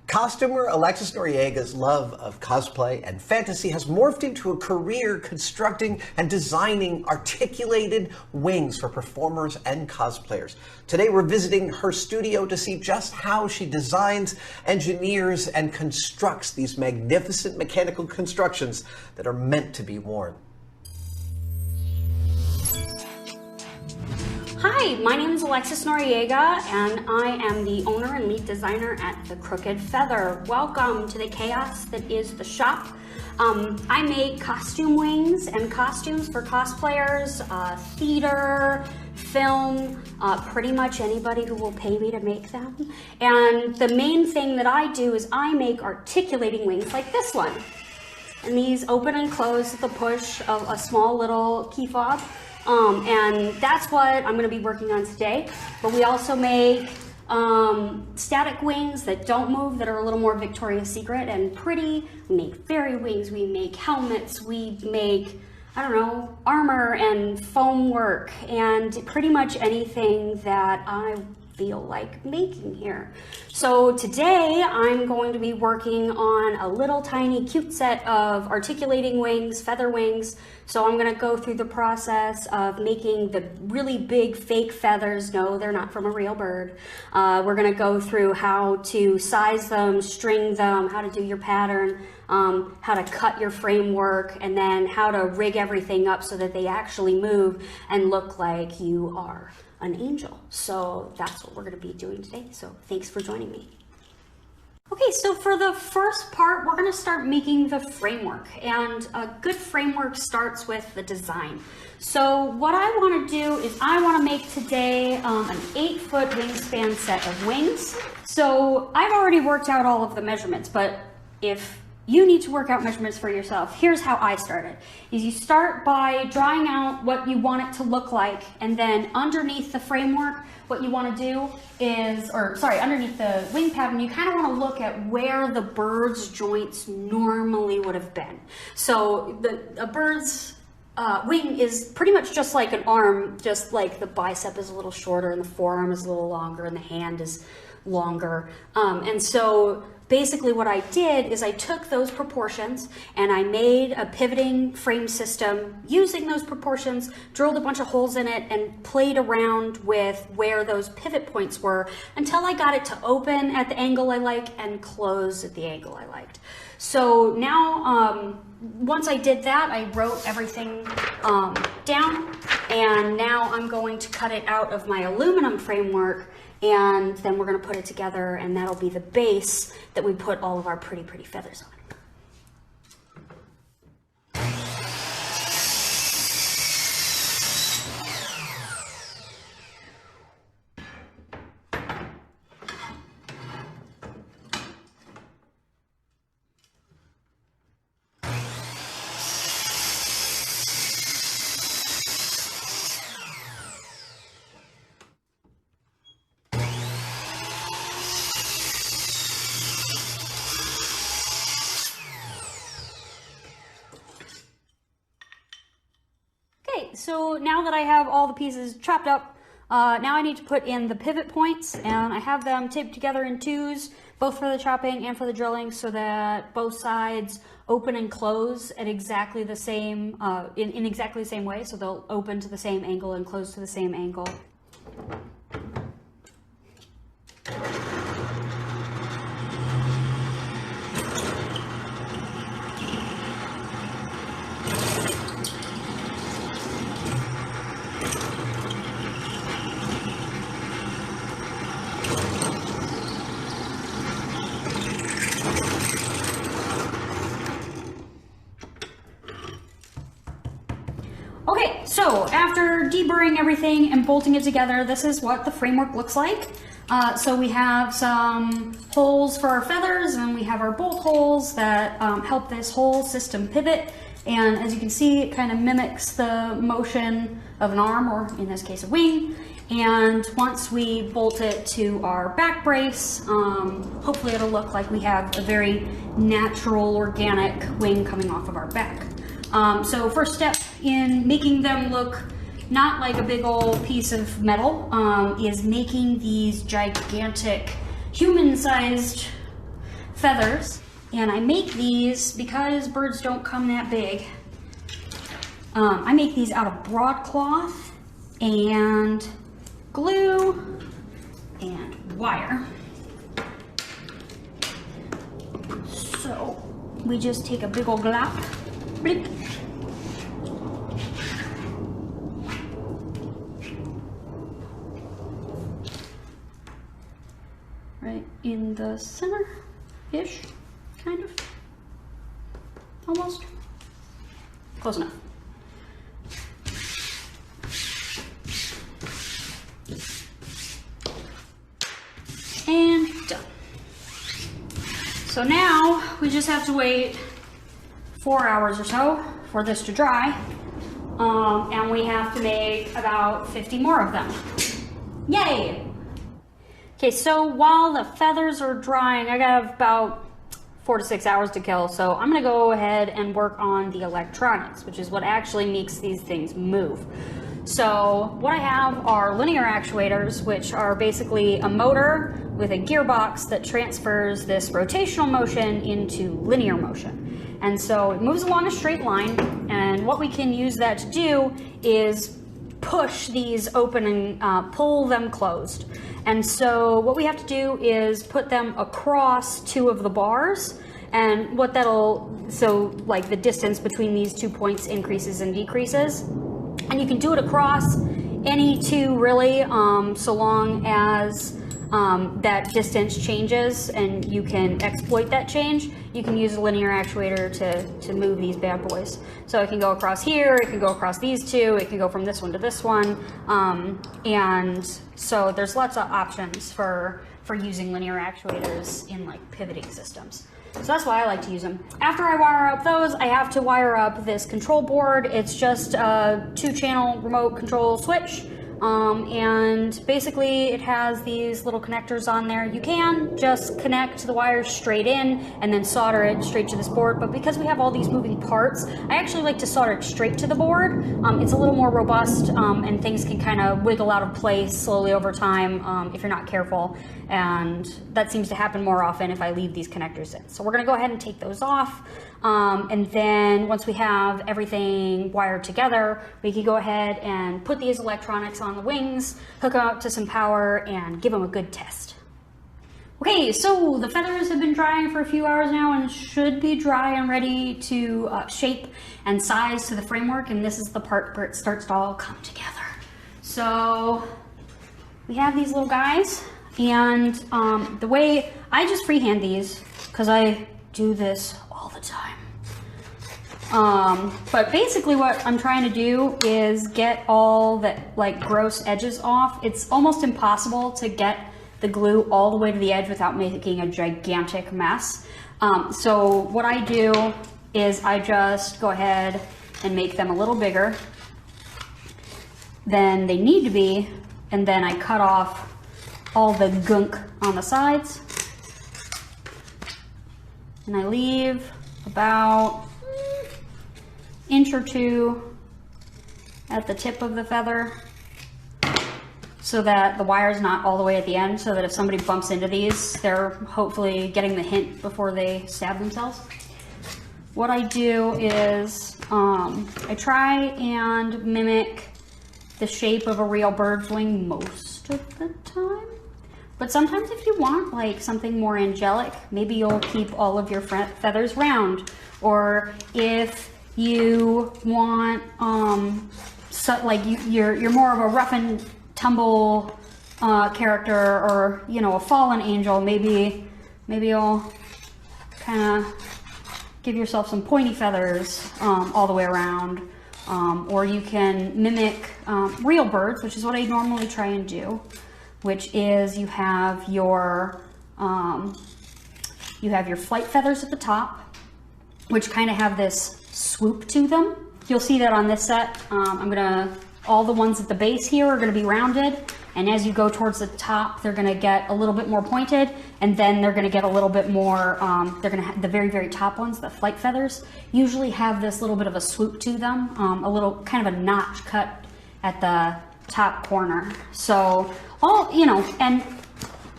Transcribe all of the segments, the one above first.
Costumer Alexis Noriega's love of cosplay and fantasy has morphed into a career constructing and designing articulated wings for performers and cosplayers. Today we're visiting her studio to see just how she designs, engineers, and constructs these magnificent mechanical constructions that are meant to be worn. Hi, my name is Alexis Noriega, and I am the owner and lead designer at The Crooked Feather. Welcome to the chaos that is the shop. I make costume wings and costumes for cosplayers, theater, film, pretty much anybody who will pay me to make them. And the main thing that I do is I make articulating wings like this one. And these open and close with the push of a small little key fob. And that's what I'm going to be working on today. But we also make static wings that don't move, that are a little more Victoria's Secret and pretty. We make fairy wings, we make helmets, we make, I don't know, armor and foam work, and pretty much anything that I feel like making here. So today I'm going to be working on a little tiny cute set of articulating wings, feather wings. So I'm going to go through the process of making the really big fake feathers. No, they're not from a real bird. We're going to go through how to size them, string them, how to do your pattern, how to cut your framework, and then how to rig everything up so that they actually move and look like you are an angel. So that's what we're going to be doing today. So thanks for joining me. Okay, so for the first part, we're going to start making the framework, and a good framework starts with the design. So what I want to do is I want to make today an 8-foot wingspan set of wings. So I've already worked out all of the measurements, but if you need to work out measurements for yourself, here's how I started. Is you start by drawing out what you want it to look like, and then underneath the framework, what you want to do is, underneath the wing pattern, you kind of want to look at where the bird's joints normally would have been. So a bird's wing is pretty much just like an arm, just like the bicep is a little shorter and the forearm is a little longer and the hand is longer. And so basically what I did is I took those proportions and I made a pivoting frame system using those proportions, drilled a bunch of holes in it, and played around with where those pivot points were until I got it to open at the angle I like and close at the angle I liked. So now, once I did that, I wrote everything down, and now I'm going to cut it out of my aluminum framework, and then we're going to put it together, and that'll be the base that we put all of our pretty feathers on. So now that I have all the pieces chopped up, now I need to put in the pivot points, and I have them taped together in twos, both for the chopping and for the drilling, so that both sides open and close at exactly the same, in exactly the same way. So they'll open to the same angle and close to the same angle. Okay, so after deburring everything and bolting it together, this is what the framework looks like. So we have some holes for our feathers, and we have our bolt holes that help this whole system pivot. And as you can see, it kind of mimics the motion of an arm, or in this case, a wing. And once we bolt it to our back brace, hopefully it'll look like we have a very natural, organic wing coming off of our back. So first step in making them look not like a big old piece of metal is making these gigantic human-sized feathers, and I make these because birds don't come that big. I make these out of broadcloth and glue and wire. So we just take a big old glop, blip, right in the center-ish, kind of, almost, close enough. And done. So now we just have to wait 4 hours or so for this to dry, and we have to make about 50 more of them. Yay! Okay, so while the feathers are drying, I got about 4 to 6 hours to kill, so I'm gonna go ahead and work on the electronics, which is what actually makes these things move. So what I have are linear actuators, which are basically a motor with a gearbox that transfers this rotational motion into linear motion. And so it moves along a straight line, and what we can use that to do is push these open and pull them closed. And so what we have to do is put them across 2 of the bars, and what so like the distance between these 2 points increases and decreases. And you can do it across any 2 really, so long as that distance changes and you can exploit that change. You can use a linear actuator to move these bad boys. So it can go across here, it can go across these 2, it can go from this one to this one, and so there's lots of options for using linear actuators in like pivoting systems. So that's why I like to use them. After I wire up those, I have to wire up this control board. It's just a 2-channel remote control switch. And basically it has these little connectors on there. You can just connect the wires straight in and then solder it straight to this board, but because we have all these moving parts, I actually like to solder it straight to the board. It's a little more robust, and things can kind of wiggle out of place slowly over time if you're not careful, and that seems to happen more often if I leave these connectors in. So we're going to go ahead and take those off. And then once we have everything wired together, we can go ahead and put these electronics on the wings, hook them up to some power, and give them a good test. Okay, so the feathers have been drying for a few hours now and should be dry and ready to shape and size to the framework, and this is the part where it starts to all come together. So we have these little guys, and the way I just freehand these, because I do this all the time. But basically what I'm trying to do is get all that like gross edges off. It's almost impossible to get the glue all the way to the edge without making a gigantic mess. So what I do is I just go ahead and make them a little bigger than they need to be, and then I cut off all the gunk on the sides. And I leave about inch or 2 at the tip of the feather so that the wire's not all the way at the end, so that if somebody bumps into these, they're hopefully getting the hint before they stab themselves. What I do is I try and mimic the shape of a real bird's wing most of the time. But sometimes if you want like something more angelic, maybe you'll keep all of your feathers round. Or if you want, you're more of a rough and tumble character, or a fallen angel, maybe you'll kind of give yourself some pointy feathers all the way around. Or you can mimic real birds, which is what I normally try and do, which is you have your flight feathers at the top, which kind of have this swoop to them. You'll see that on this set. All the ones at the base here are gonna be rounded, and as you go towards the top, they're gonna get a little bit more pointed, and then they're gonna get a little bit more, they're gonna have the very, very top ones, the flight feathers, usually have this little bit of a swoop to them, a little kind of a notch cut at the top corner. So and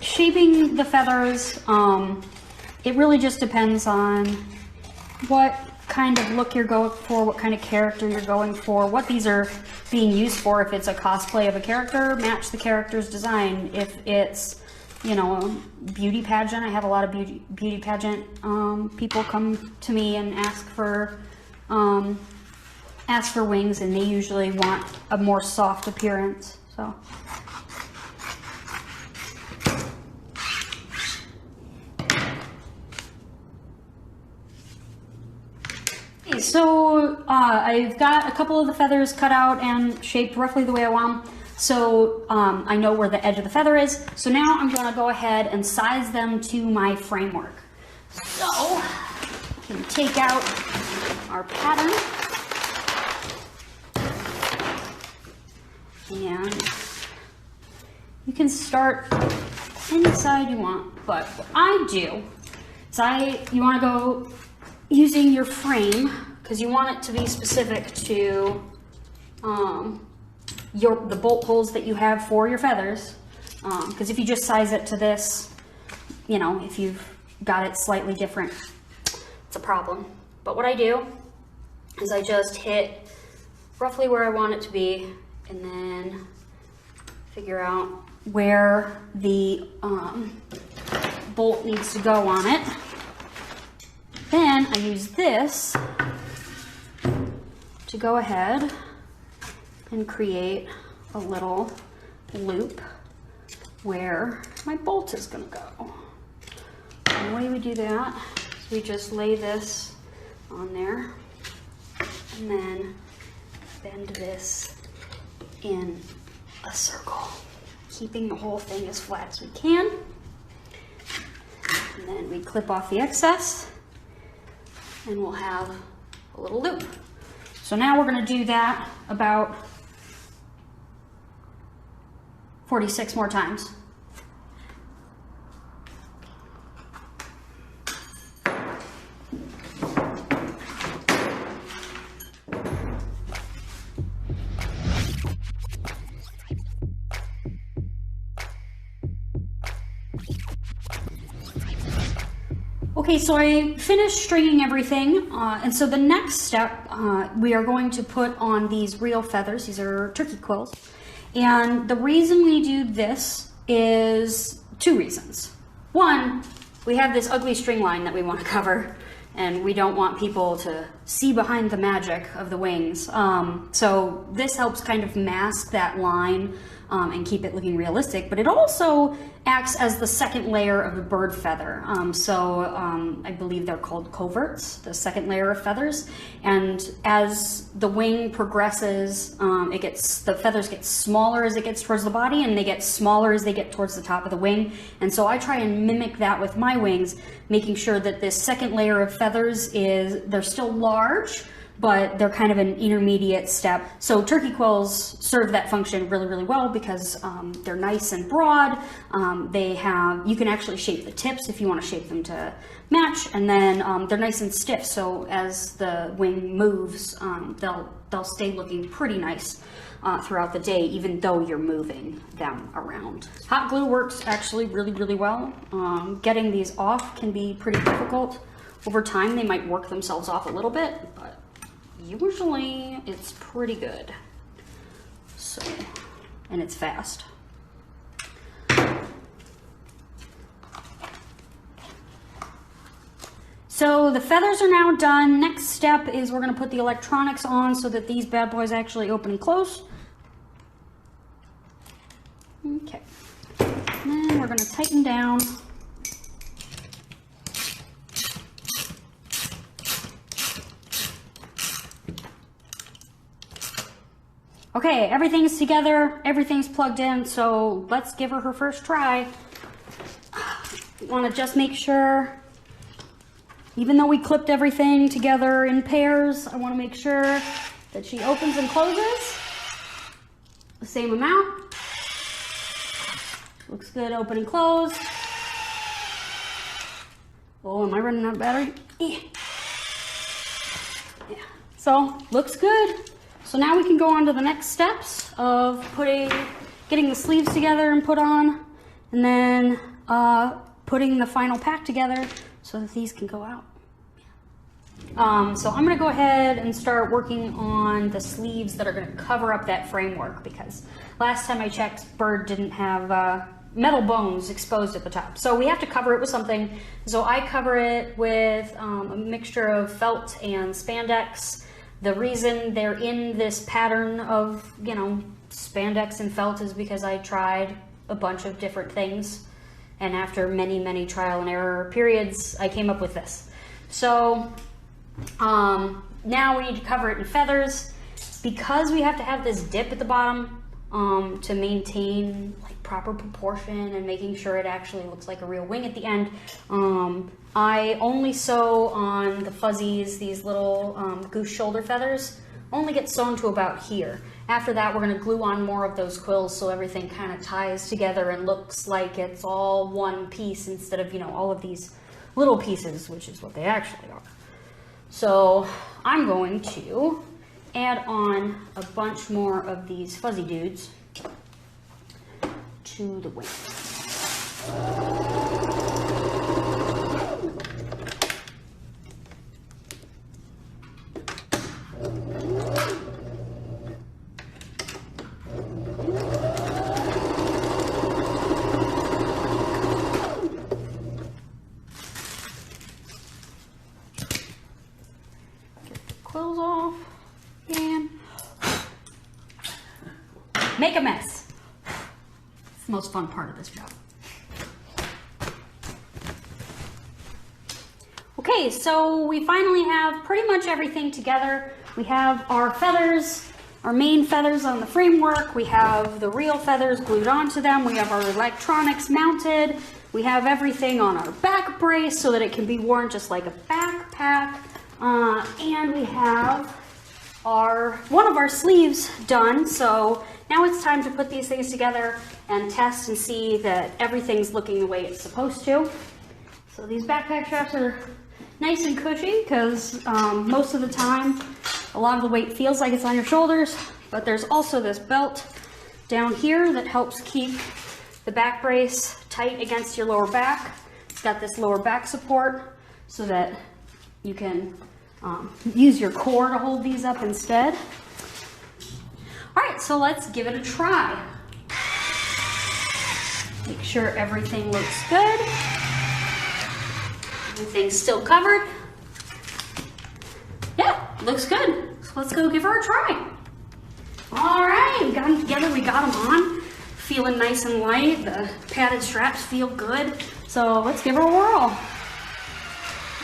shaping the feathers it really just depends on what kind of look you're going for, what kind of character you're going for, what these are being used for. If it's a cosplay of a character, match the character's design. If it's, you know, a beauty pageant, I have a lot of beauty pageant people come to me and ask for wings, and they usually want a more soft appearance. So. So I've got a couple of the feathers cut out and shaped roughly the way I want them. So I know where the edge of the feather is. So now I'm going to go ahead and size them to my framework. So we can take out our pattern. And you can start any side you want. But what I do is you want to go using your frame, because you want it to be specific to the bolt holes that you have for your feathers. Because if you just size it to this, you know, if you've got it slightly different, it's a problem. But what I do is I just hit roughly where I want it to be, and then figure out where the bolt needs to go on it. Then I use this to go ahead and create a little loop where my bolt is going to go. And the way we do that is we just lay this on there and then bend this in a circle, keeping the whole thing as flat as we can. And then we clip off the excess, and we'll have a little loop. So now we're going to do that about 46 more times. Okay, so I finished stringing everything, and so the next step, we are going to put on these real feathers. These are turkey quills, and the reason we do this is two reasons. One, we have this ugly string line that we want to cover, and we don't want people to see behind the magic of the wings. So this helps kind of mask that line and keep it looking realistic, but it also acts as the second layer of a bird feather. I believe they're called coverts, the second layer of feathers. And as the wing progresses, the feathers get smaller as it gets towards the body, and they get smaller as they get towards the top of the wing. And so I try and mimic that with my wings, making sure that this second layer of feathers they're still large, but they're kind of an intermediate step. So turkey quills serve that function really, really well because they're nice and broad. You can actually shape the tips if you want to shape them to match, and then they're nice and stiff. So as the wing moves, they'll stay looking pretty nice throughout the day, even though you're moving them around. Hot glue works actually really, really well. Getting these off can be pretty difficult. Over time, they might work themselves off a little bit, but usually it's pretty good. So, and it's fast. So the feathers are now done. Next step is we're going to put the electronics on so that these bad boys actually open and close. Okay. And then we're going to tighten down. Okay, everything's together, everything's plugged in, so let's give her first try. Want to just make sure, even though we clipped everything together in pairs, I want to make sure that she opens and closes the same amount. Looks good, open and close. Oh, am I running out of battery? Yeah. So, looks good. So now we can go on to the next steps of getting the sleeves together and put on, and then putting the final pack together so that these can go out. So I'm going to go ahead and start working on the sleeves that are going to cover up that framework, because last time I checked, Bird didn't have metal bones exposed at the top. So we have to cover it with something. So I cover it with a mixture of felt and spandex. The reason they're in this pattern of, you know, spandex and felt is because I tried a bunch of different things, and after many, many trial and error periods, I came up with this. So now we need to cover it in feathers. Because we have to have this dip at the bottom to maintain like proper proportion and making sure it actually looks like a real wing at the end, I only sew on the fuzzies, these little goose shoulder feathers, only get sewn to about here. After that, we're going to glue on more of those quills so everything kind of ties together and looks like it's all one piece instead of, you know, all of these little pieces, which is what they actually are. So I'm going to add on a bunch more of these fuzzy dudes to the wing. Quills off and make a mess. It's the most fun part of this job. Okay, so we finally have pretty much everything together. We have our feathers, our main feathers on the framework. We have the real feathers glued onto them. We have our electronics mounted. We have everything on our back brace so that it can be worn just like a backpack. And we have one of our sleeves done, so now it's time to put these things together and test and see that everything's looking the way it's supposed to. So these backpack straps are nice and cushy because most of the time a lot of the weight feels like it's on your shoulders, but there's also this belt down here that helps keep the back brace tight against your lower back. It's got this lower back support so that you can use your core to hold these up instead. All right, so let's give it a try. Make sure everything looks good. Everything's still covered. Yeah, looks good. So let's go give her a try. All right, we got them together, we got them on. Feeling nice and light. The padded straps feel good. So let's give her a whirl.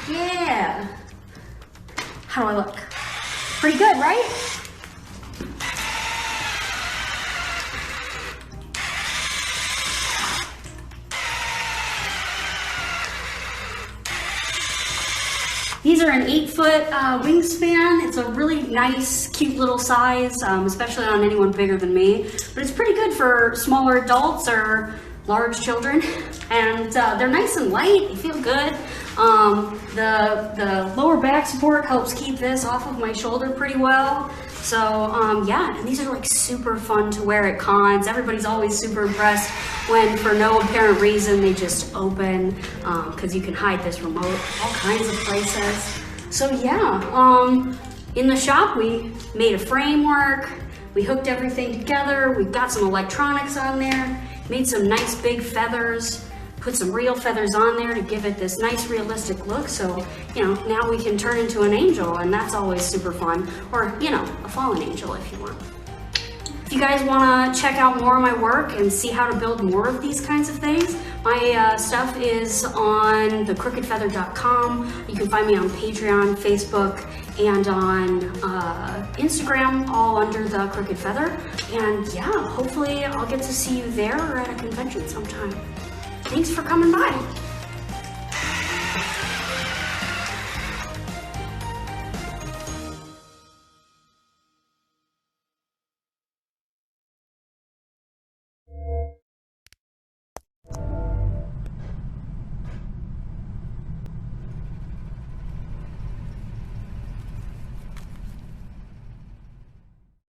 Yeah. How do I look? Pretty good, right? These are an 8-foot wingspan. It's a really nice, cute little size, especially on anyone bigger than me. But it's pretty good for smaller adults or large children. And they're nice and light, they feel good. The lower back support helps keep this off of my shoulder pretty well. So yeah, and these are like super fun to wear at cons. Everybody's always super impressed when for no apparent reason they just open, because you can hide this remote all kinds of places. So yeah, in the shop we made a framework, we hooked everything together, we've got some electronics on there, made some nice big feathers, put some real feathers on there to give it this nice realistic look. So, you know, now we can turn into an angel, and that's always super fun. Or, you know, a fallen angel if you want. If you guys want to check out more of my work and see how to build more of these kinds of things, my stuff is on thecrookedfeather.com. You can find me on Patreon, Facebook, and on Instagram, all under The Crooked Feather. And yeah, hopefully I'll get to see you there or at a convention sometime. Thanks for coming by.